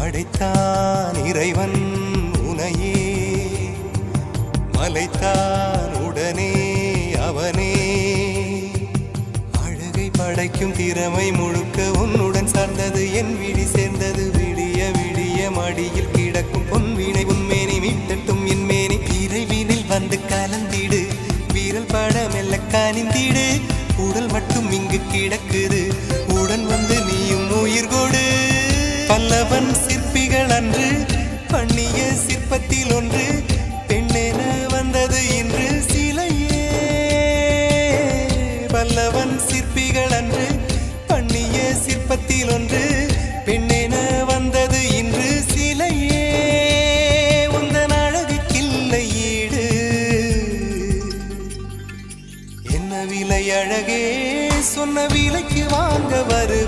படைத்தான் இறைவன் உனையே மலைத்தான் உடனே அவனே அழகை படைக்கும் திறமை முழுக்க உன்னுடன் சார்ந்தது என் விழி சேர்ந்தது விடிய விடிய மடியில் கிடக்கும் பொன்வினை உன்மேனி மீட்டட்டும் என் மேனி இறைவினில் வந்து கலந்திடு வீரல் பட மெல்ல காணிந்திடு உடல் மட்டும் இங்கு கிடக்குது உடன் வந்து நீயும் உயிர் கொடு பல்லவன் சிற்பிகள் அன்று பண்ணிய சிற்பத்தில் ஒன்று பெண்ணென வந்தது இன்று சிலையே பல்லவன் சிற்பிகள் அன்று பண்ணிய சிற்பத்தில் ஒன்று பெண்ணென வந்தது இன்று சிலையே உந்தன் அழகுக்கில்லை ஈடு என்ன விலை அழகே சொன்ன விலைக்கு வாங்க வரு